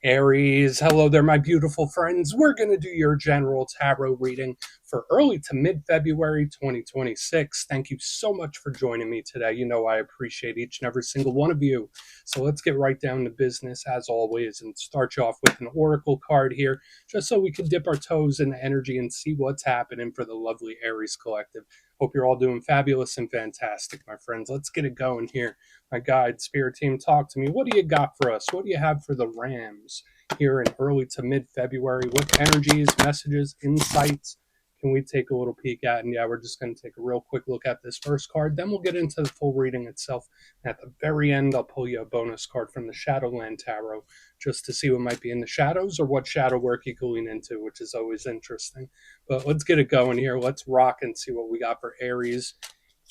Aries, hello there, my beautiful friends. We're going to do your general tarot reading for early to mid February 2026. Thank you so much for joining me today. You know, I appreciate each and every single one of you. So let's get right down to business as always and start you off with an oracle card here, just so we can dip our toes in the energy and see what's happening for the lovely Aries collective. Hope you're all doing fabulous and fantastic, my friends. Let's get it going here. My guide, spirit team, talk to me. What do you got for us? What do you have for the Rams here in early to mid February? What energies, messages, insights can we take a little peek at? And yeah, we're just going to take a real quick look at this first card. Then we'll get into the full reading itself. And at the very end, I'll pull you a bonus card from the Shadowland Tarot just to see what might be in the shadows or what shadow work you can lean into, which is always interesting. But let's get it going here. Let's rock and see what we got for Aries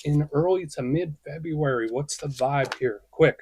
in early to mid February. What's the vibe here? Quick.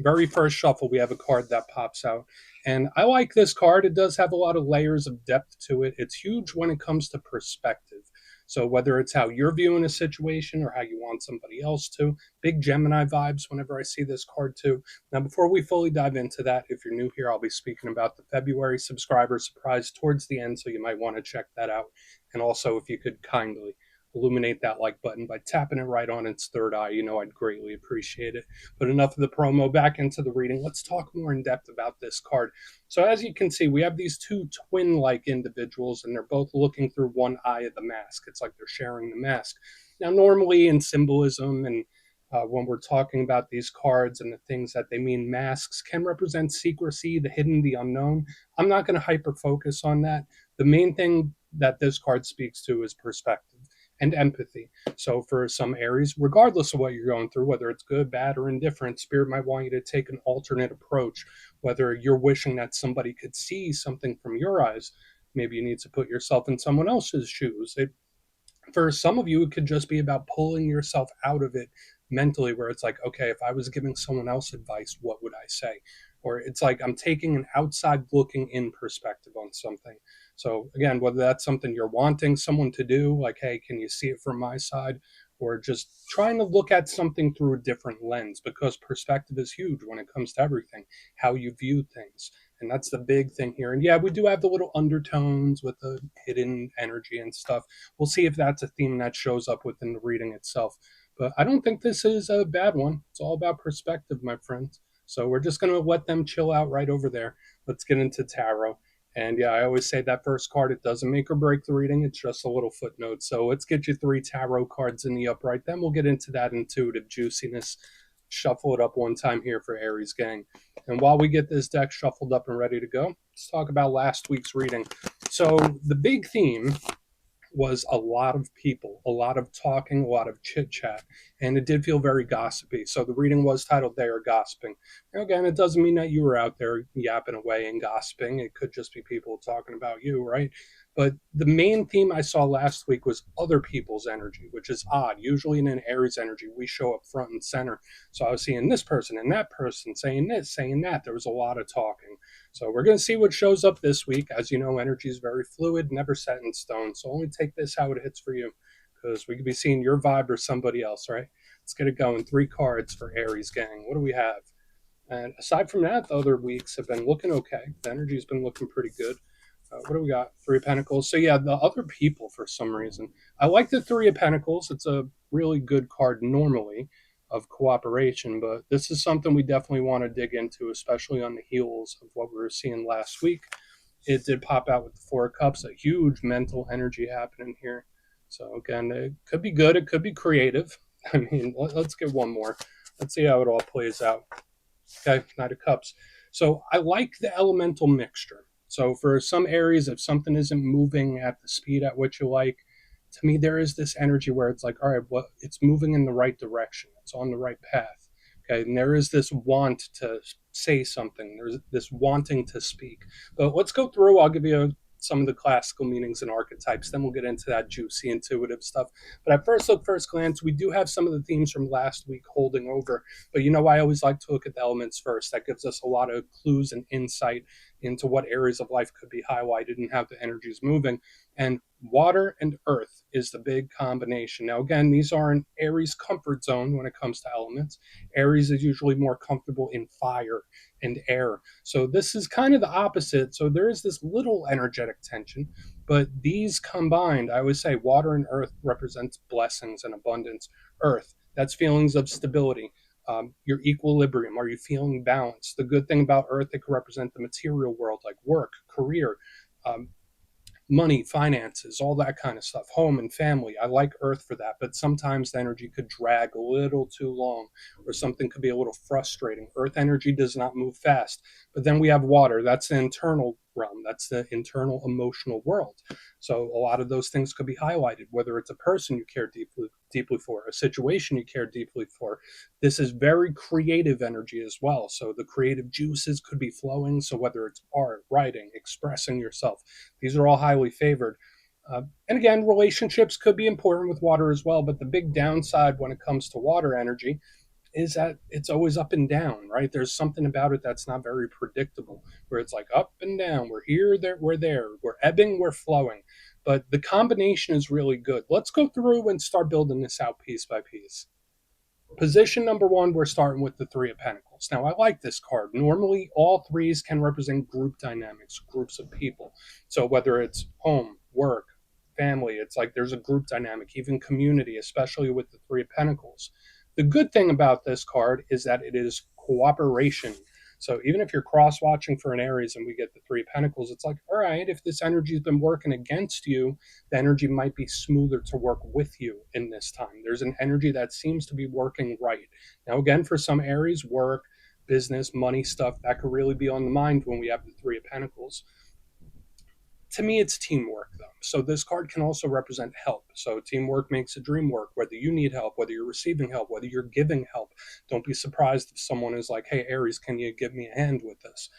Very first shuffle, we have a card that pops out. And I like this card. It does have a lot of layers of depth to it. It's huge when it comes to perspective. So whether it's how you're viewing a situation or how you want somebody else to, big Gemini vibes whenever I see this card too. Now, before we fully dive into that, if you're new here, I'll be speaking about the February subscriber surprise towards the end, so you might want to check that out. And also, if you could kindly illuminate that like button by tapping it right on its third eye, you know I'd greatly appreciate it. But enough of the promo, back into the reading. Let's talk more in depth about this card. So as you can see, we have these two twin-like individuals, and they're both looking through one eye of the mask. It's like they're sharing the mask. Now, normally in symbolism and when we're talking about these cards and the things that they mean, masks can represent secrecy, the hidden, the unknown. I'm not going to hyper focus on that. The main thing that this card speaks to is perspective and empathy. So for some Aries, regardless of what you're going through, whether it's good, bad, or indifferent, Spirit might want you to take an alternate approach. Whether you're wishing that somebody could see something from your eyes, maybe you need to put yourself in someone else's shoes. For some of you, it could just be about pulling yourself out of it mentally, where it's like, okay, if I was giving someone else advice, what would I say? Or it's like I'm taking an outside looking in perspective on something. So again, whether that's something you're wanting someone to do, like, hey, can you see it from my side? Or just trying to look at something through a different lens, because perspective is huge when it comes to everything, how you view things. And that's the big thing here. And yeah, we do have the little undertones with the hidden energy and stuff. We'll see if that's a theme that shows up within the reading itself. But I don't think this is a bad one. It's all about perspective, my friends. So we're just going to let them chill out right over there. Let's get into tarot. And yeah, I always say that first card, it doesn't make or break the reading. It's just a little footnote. So let's get you 3 tarot cards in the upright. Then we'll get into that intuitive juiciness. Shuffle it up one time here for Aries gang. And while we get this deck shuffled up and ready to go, let's talk about last week's reading. So the big theme was a lot of people, a lot of talking, a lot of chit chat, and it did feel very gossipy. So the reading was titled They Are Gossiping. Now, again, it doesn't mean that you were out there yapping away and gossiping. It could just be people talking about you, right? But the main theme I saw last week was other people's energy, which is odd. Usually in an Aries energy, we show up front and center. So I was seeing this person and that person saying this, saying that. There was a lot of talking. So we're going to see what shows up this week. As you know, energy is very fluid, never set in stone. So only take this how it hits for you, because we could be seeing your vibe or somebody else, right? Let's get it going. 3 cards for Aries gang. What do we have? And aside from that, the other weeks have been looking okay. The energy's been looking pretty good. What do we got? 3 of Pentacles. So yeah, the other people, for some reason, I like the 3 of Pentacles. It's a really good card normally of cooperation, but this is something we definitely want to dig into, especially on the heels of what we were seeing last week. It did pop out with the 4 of Cups, a huge mental energy happening here. So again, it could be good, it could be creative. I mean, let's get one more. Let's see how it all plays out. Okay, Knight of Cups. So I like the elemental mixture. So for some Aries, if something isn't moving at the speed at which you like, to me there is this energy where it's like, all right, well, it's moving in the right direction. It's on the right path. Okay, and there is this want to say something. There's this wanting to speak. But let's go through. I'll give you some of the classical meanings and archetypes. Then we'll get into that juicy, intuitive stuff. But at first glance, we do have some of the themes from last week holding over. But you know, I always like to look at the elements first. That gives us a lot of clues and insight into what areas of life could be highlighted and how the energy is moving. And water and earth is the big combination. Now, again, these are an Aries comfort zone when it comes to elements. Aries is usually more comfortable in fire and air. So this is kind of the opposite. So there is this little energetic tension, but these combined, I always say water and earth represents blessings and abundance. Earth, that's feelings of stability. Your equilibrium. Are you feeling balanced? The good thing about earth, it can represent the material world, like work, career, um, money, finances, all that kind of stuff, home and family. I like earth for that, but sometimes the energy could drag a little too long or something could be a little frustrating. Earth energy does not move fast. But then we have water. That's the internal realm. That's the internal emotional world. So a lot of those things could be highlighted, whether it's a person you care deeply for, a situation you care deeply for. This is very creative energy as well. So the creative juices could be flowing. So whether it's art, writing, expressing yourself, these are all highly favored. And again, relationships could be important with water as well. But the big downside when it comes to water energy is that it's always up and down, right? There's something about it that's not very predictable, where it's like up and down. We're here, there, we're ebbing, we're flowing. But the combination is really good. Let's go through and start building this out piece by piece. Position number one, we're starting with the Three of Pentacles. Now, I like this card. Normally, all threes can represent group dynamics, groups of people. So whether it's home, work, family, it's like there's a group dynamic, even community, especially with the Three of Pentacles. The good thing about this card is that it is cooperation. So even if you're cross watching for an Aries and we get the Three of Pentacles, it's like, all right, if this energy's been working against you, the energy might be smoother to work with you in this time. There's an energy that seems to be working right. Now, again, for some Aries, work, business, money stuff, that could really be on the mind when we have the Three of Pentacles. To me, it's teamwork, though. So this card can also represent help. So teamwork makes a dream work, whether you need help, whether you're receiving help, whether you're giving help. Don't be surprised if someone is like, hey, Aries, can you give me a hand with this?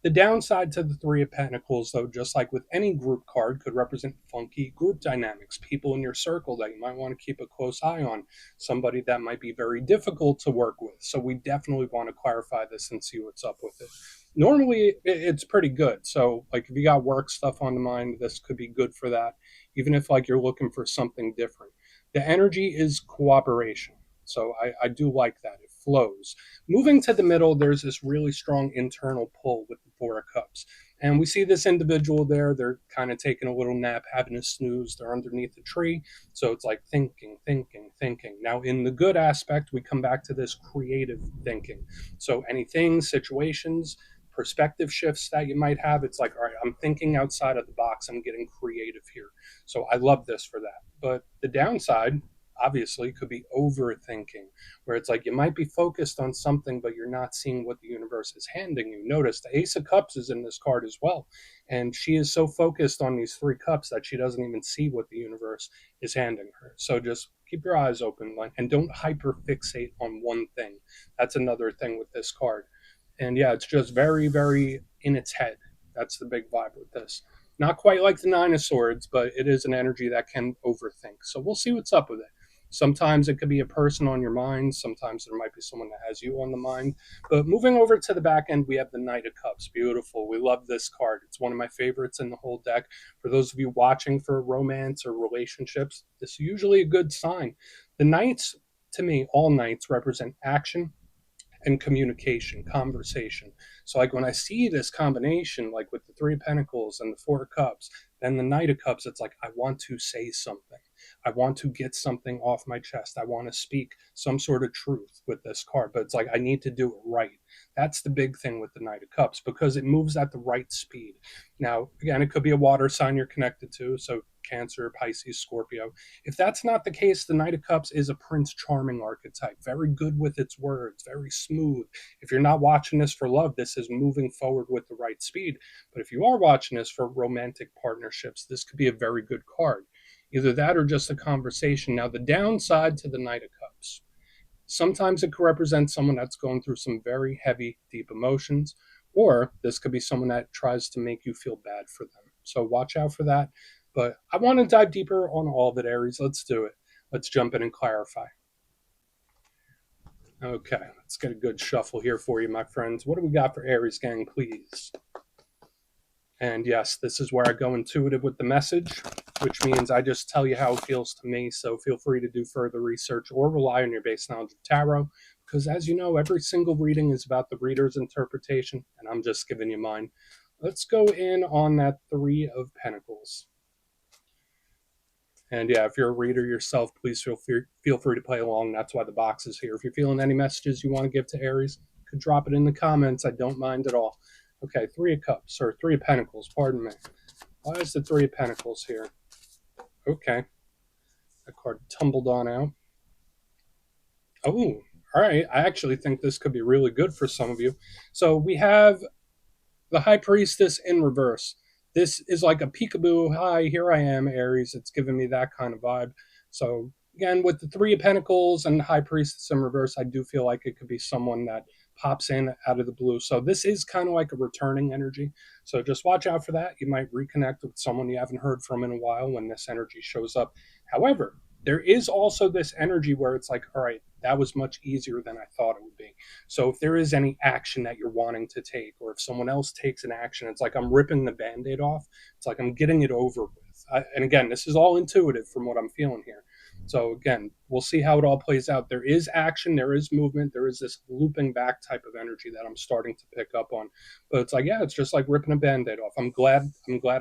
The downside to the Three of Pentacles, though, just like with any group card, could represent funky group dynamics, people in your circle that you might want to keep a close eye on, somebody that might be very difficult to work with. So we definitely want to clarify this and see what's up with it. Normally, it's pretty good. So, like, if you got work stuff on the mind, this could be good for that, even if, like, you're looking for something different. The energy is cooperation. So I do like that. It flows. Moving to the middle, there's this really strong internal pull with the Four of Cups. And we see this individual there. They're kind of taking a little nap, having a snooze. They're underneath a tree. So it's like thinking, thinking, thinking. Now, in the good aspect, we come back to this creative thinking. So anything, situations, perspective shifts that you might have, it's like, all right, I'm thinking outside of the box. I'm getting creative here. So I love this for that. But the downside, obviously, could be overthinking, where it's like you might be focused on something, but you're not seeing what the universe is handing you. Notice the Ace of Cups is in this card as well. And she is so focused on these three cups that she doesn't even see what the universe is handing her. So just keep your eyes open and don't hyper fixate on one thing. That's another thing with this card. And yeah, it's just very, very in its head. That's the big vibe with this. Not quite like the Nine of Swords, but it is an energy that can overthink. So we'll see what's up with it. Sometimes it could be a person on your mind. Sometimes there might be someone that has you on the mind. But moving over to the back end, we have the Knight of Cups. Beautiful. We love this card. It's one of my favorites in the whole deck. For those of you watching for romance or relationships, this is usually a good sign. The Knights, to me, all Knights represent action and communication, conversation. So, like when I see this combination, like with the Three of Pentacles and the Four of Cups, then the Knight of Cups, it's like I want to say something. I want to get something off my chest. I want to speak some sort of truth with this card, but it's like I need to do it right. That's the big thing with the Knight of Cups because it moves at the right speed. Now, again, it could be a water sign you're connected to, so Cancer, Pisces, Scorpio. If that's not the case, the Knight of Cups is a Prince Charming archetype, very good with its words, very smooth. If you're not watching this for love, this is moving forward with the right speed. But if you are watching this for romantic partnerships, this could be a very good card. Either that or just a conversation. Now, the downside to the Knight of Cups, sometimes it could represent someone that's going through some very heavy, deep emotions, or this could be someone that tries to make you feel bad for them. So watch out for that. But I want to dive deeper on all of it, Aries. Let's do it. Let's jump in and clarify. Okay, let's get a good shuffle here for you, my friends. What do we got for Aries gang, please? And yes, this is where I go intuitive with the message, which means I just tell you how it feels to me. So feel free to do further research or rely on your base knowledge of tarot. Because as you know, every single reading is about the reader's interpretation, and I'm just giving you mine. Let's go in on that Three of Pentacles. And yeah, if you're a reader yourself, please feel free to play along. That's why the box is here. If you're feeling any messages you want to give to Aries, you could drop it in the comments. I don't mind at all. Okay, Three of Cups, or Three of Pentacles, pardon me. Why is the Three of Pentacles here? Okay. That card tumbled on out. Oh, all right. I actually think this could be really good for some of you. So we have the High Priestess in reverse. This is like a peekaboo. Hi, here I am, Aries. It's giving me that kind of vibe. So again, with the Three of Pentacles and High Priestess in reverse, I do feel like it could be someone that pops in out of the blue. So this is kind of like a returning energy. So just watch out for that. You might reconnect with someone you haven't heard from in a while when this energy shows up. However, there is also this energy where it's like, all right, that was much easier than I thought it would be. So if there is any action that you're wanting to take, or if someone else takes an action, it's like I'm ripping the Band-Aid off. It's like I'm getting it over with. And again, this is all intuitive from what I'm feeling here. So again, we'll see how it all plays out. There is action, there is movement, there is this looping back type of energy that I'm starting to pick up on. But it's like, yeah, it's just like ripping a Band-Aid off. I'm glad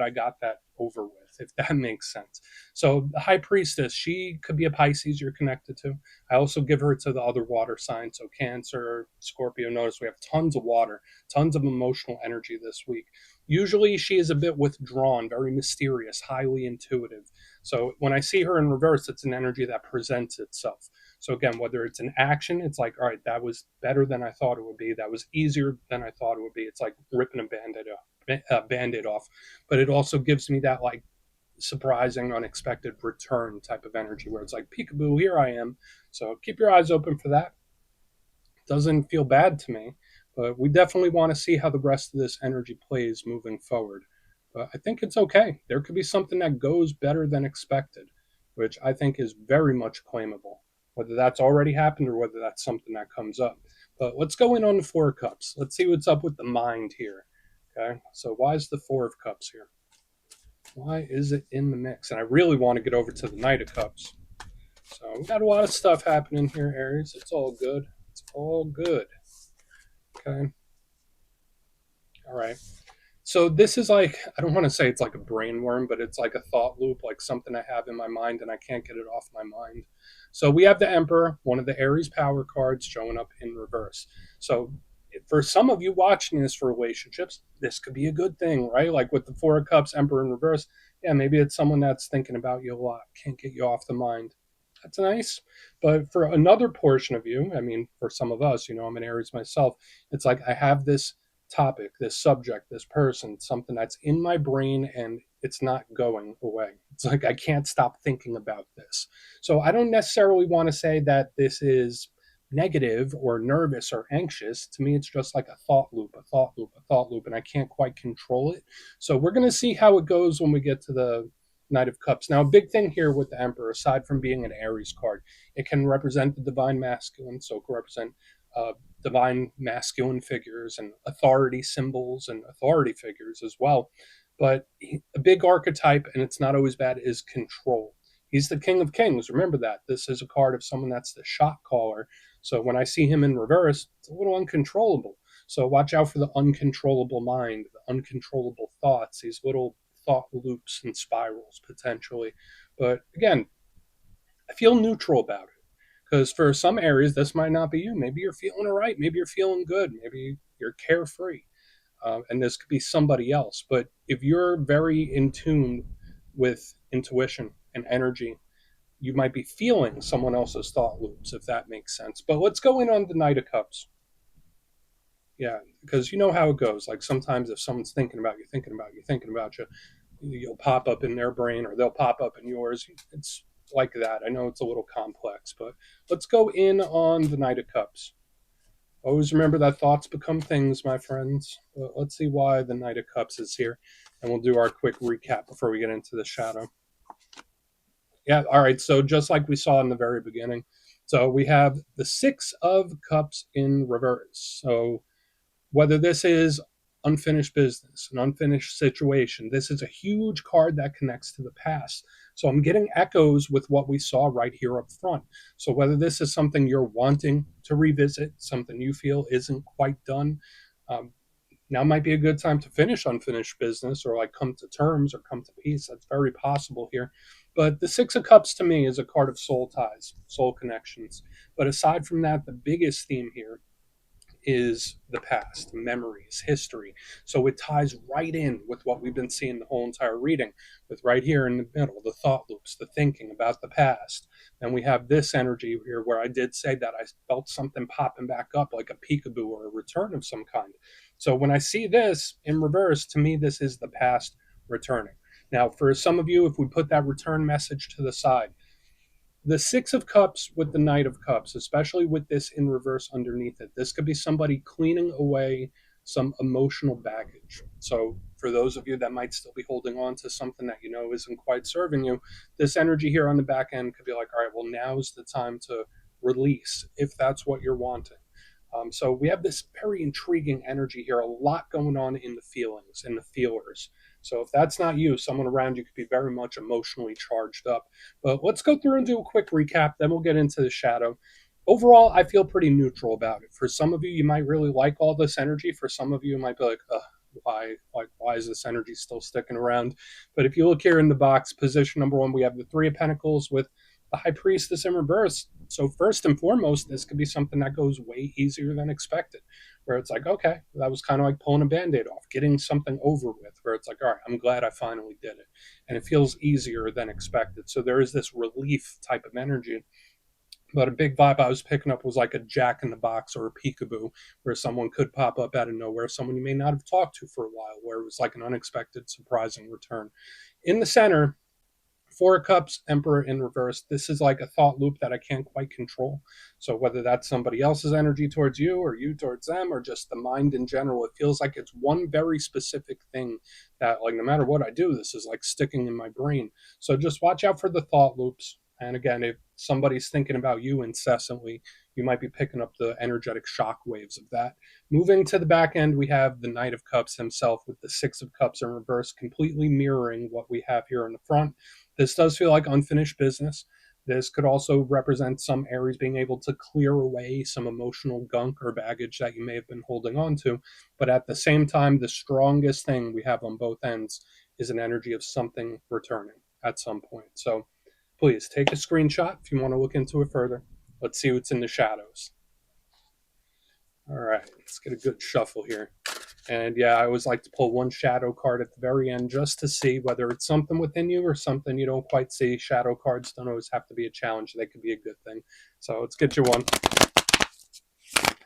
I got that over with, if that makes sense. So the High Priestess, she could be a Pisces you're connected to. I also give her to the other water signs, so Cancer, Scorpio. Notice we have tons of water, tons of emotional energy this week. Usually she is a bit withdrawn, very mysterious, highly intuitive. So when I see her in reverse, it's an energy that presents itself. So again, whether it's an action, it's like, all right, that was better than I thought it would be. That was easier than I thought it would be. It's like ripping a Band-Aid off. But it also gives me that like surprising, unexpected return type of energy where it's like, peekaboo, here I am. So keep your eyes open for that. Doesn't feel bad to me, but we definitely want to see how the rest of this energy plays moving forward. But I think it's okay. There could be something that goes better than expected, which I think is very much claimable, whether that's already happened or whether that's something that comes up. But let's go in on the Four of Cups. Let's see what's up with the mind here. Okay, so why is the Four of Cups here? Why is it in the mix? And I really want to get over to the Knight of Cups. So we got a lot of stuff happening here, Aries. It's all good. It's all good. Okay. All right. So this is like, I don't want to say it's like a brain worm, but it's like a thought loop, like something I have in my mind and I can't get it off my mind. So we have the Emperor, one of the Aries power cards, showing up in reverse. So for some of you watching this for relationships, this could be a good thing, right? Like with the Four of Cups, Emperor in reverse. Yeah, maybe it's someone that's thinking about you a lot, can't get you off the mind. That's nice. But for another portion of you, I mean, for some of us, I'm an Aries myself, it's like I have this topic, this subject, this person, something that's in my brain and it's not going away. It's like I can't stop thinking about this. So I don't necessarily want to say that this is negative or nervous or anxious. To me, it's just like a thought loop, a thought loop, a thought loop, and I can't quite control it. So we're going to see how it goes when we get to the Knight of Cups. Now, a big thing here with the Emperor, aside from being an Aries card, it can represent the divine masculine, so it can represent divine masculine figures and authority symbols and authority figures as well. But a big archetype, and it's not always bad, is control. He's the King of Kings. Remember that. This is a card of someone that's the shot caller. So when I see him in reverse, it's a little uncontrollable. So watch out for the uncontrollable mind, the uncontrollable thoughts, these little thought loops and spirals potentially. But again, I feel neutral about it. Because for some areas, this might not be you. Maybe you're feeling all right. Maybe you're feeling good. Maybe you're carefree. And this could be somebody else. But if you're very in tune with intuition and energy, you might be feeling someone else's thought loops, if that makes sense. But let's go in on the Knight of Cups. Yeah, because you know how it goes. Like sometimes if someone's thinking about you, you'll pop up in their brain or they'll pop up in yours. It's like that. I know it's a little complex, but let's go in on the Knight of Cups. Always remember that thoughts become things, my friends. Let's see why the Knight of Cups is here, and we'll do our quick recap before we get into the shadow. Yeah, all right, so just like we saw in the very beginning, so we have the Six of Cups in reverse. So whether this is unfinished business, an unfinished situation. This is a huge card that connects to the past. So I'm getting echoes with what we saw right here up front. So whether this is something you're wanting to revisit, something you feel isn't quite done, um, now might be a good time to finish unfinished business or like come to terms or come to peace. That's very possible here. But the Six of Cups to me is a card of soul ties, soul connections. But aside from that, the biggest theme here is the past, memories, history. So it ties right in with what we've been seeing the whole entire reading, with right here in the middle, the thought loops, the thinking about the past. And we have this energy here where I did say that I felt something popping back up like a peekaboo or a return of some kind. So when I see this in reverse, to me, this is the past returning. Now, for some of you, if we put that return message to the side, the Six of Cups with the Knight of Cups, especially with this in reverse underneath it, this could be somebody cleaning away some emotional baggage. So, for those of you that might still be holding on to something that you know isn't quite serving you, this energy here on the back end could be like, all right, well, now's the time to release if that's what you're wanting. So we have this very intriguing energy here, a lot going on in the feelings and the feelers. So if that's not you, someone around you could be very much emotionally charged up. But let's go through and do a quick recap, then we'll get into the shadow. Overall, I feel pretty neutral about it. For some of you, you might really like all this energy. For some of you, it might be like, why is this energy still sticking around? But if you look here in the box, position number one, we have the Three of Pentacles with the High Priestess in reverse. So first and foremost, this could be something that goes way easier than expected, where it's like, okay, that was kind of like pulling a Band-Aid off, getting something over with, where it's like, all right, I'm glad I finally did it. And it feels easier than expected. So there is this relief type of energy. But a big vibe I was picking up was like a Jack in the Box or a peekaboo, where someone could pop up out of nowhere, someone you may not have talked to for a while, where it was like an unexpected, surprising return. In the center, Four of Cups, Emperor in reverse. This is like a thought loop that I can't quite control. So whether that's somebody else's energy towards you or you towards them or just the mind in general, it feels like it's one very specific thing that like no matter what I do, this is like sticking in my brain. So just watch out for the thought loops. And again, if somebody's thinking about you incessantly, you might be picking up the energetic shock waves of that. Moving to the back end, we have the Knight of Cups himself with the Six of Cups in reverse, completely mirroring what we have here in the front. This does feel like unfinished business. This could also represent some Aries being able to clear away some emotional gunk or baggage that you may have been holding on to. But at the same time, the strongest thing we have on both ends is an energy of something returning at some point. So please take a screenshot if you want to look into it further. Let's see what's in the shadows. All right, let's get a good shuffle here. And yeah, I always like to pull one shadow card at the very end just to see whether it's something within you or something you don't quite see. Shadow cards don't always have to be a challenge, they could be a good thing. So let's get you one.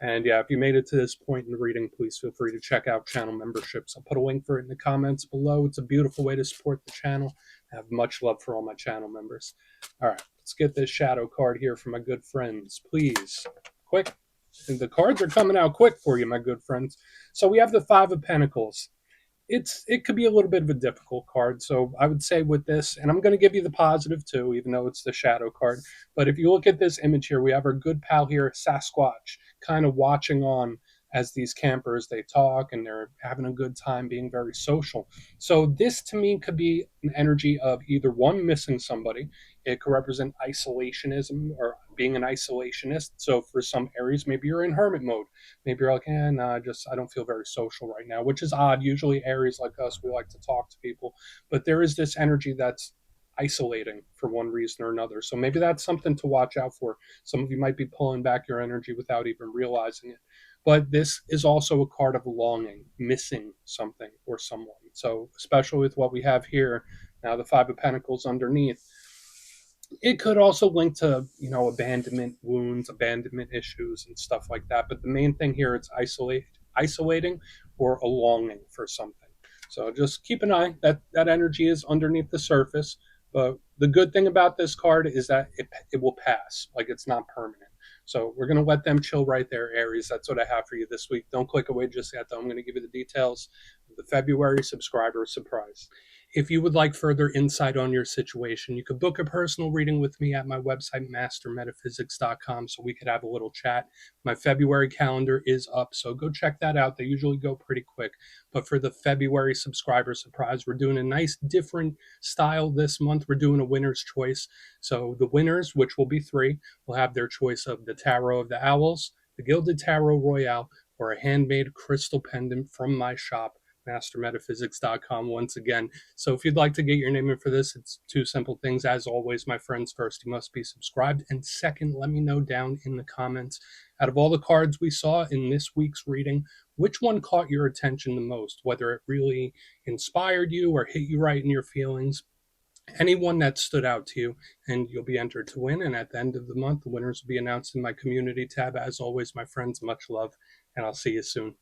And yeah, if you made it to this point in the reading, please feel free to check out channel memberships. I'll put a link for it in the comments below. It's a beautiful way to support the channel. I have much love for all my channel members. All right, let's get this shadow card here for my good friends. Please, quick. And the cards are coming out quick for you, my good friends. So we have the Five of Pentacles. It could be a little bit of a difficult card. So I would say with this, and I'm going to give you the positive too, even though it's the shadow card. But if you look at this image here, we have our good pal here, Sasquatch, kind of watching on as these campers, they talk and they're having a good time being very social. So this to me could be an energy of either one, missing somebody. It could represent isolationism or being an isolationist. So for some Aries, maybe you're in hermit mode. Maybe you're like, nah, I don't feel very social right now, which is odd. Usually Aries like us, we like to talk to people, but there is this energy that's isolating for one reason or another. So maybe that's something to watch out for. Some of you might be pulling back your energy without even realizing it. But this is also a card of longing, missing something or someone. So especially with what we have here, now the Five of Pentacles underneath, it could also link to abandonment wounds, abandonment issues, and stuff like that. But the main thing here, it's isolating or a longing for something. So just keep an eye. That energy is underneath the surface. But the good thing about this card is that it will pass. Like it's not permanent. So we're going to let them chill right there, Aries. That's what I have for you this week. Don't click away just yet, though. I'm going to give you the details of the February subscriber surprise. If you would like further insight on your situation, you could book a personal reading with me at my website, mastermetaphysics.com, so we could have a little chat. My February calendar is up, so go check that out. They usually go pretty quick. But for the February subscriber surprise, we're doing a nice different style this month. We're doing a winner's choice. So the winners, which will be 3, will have their choice of the Tarot of the Owls, the Gilded Tarot Royale, or a handmade crystal pendant from my shop, mastermetaphysics.com, once again. So if you'd like to get your name in for this, it's 2 simple things. As always, my friends, first, you must be subscribed. And second, let me know down in the comments, out of all the cards we saw in this week's reading, which one caught your attention the most, whether it really inspired you or hit you right in your feelings. Anyone that stood out to you, and you'll be entered to win. And at the end of the month, the winners will be announced in my community tab. As always, my friends, much love, and I'll see you soon.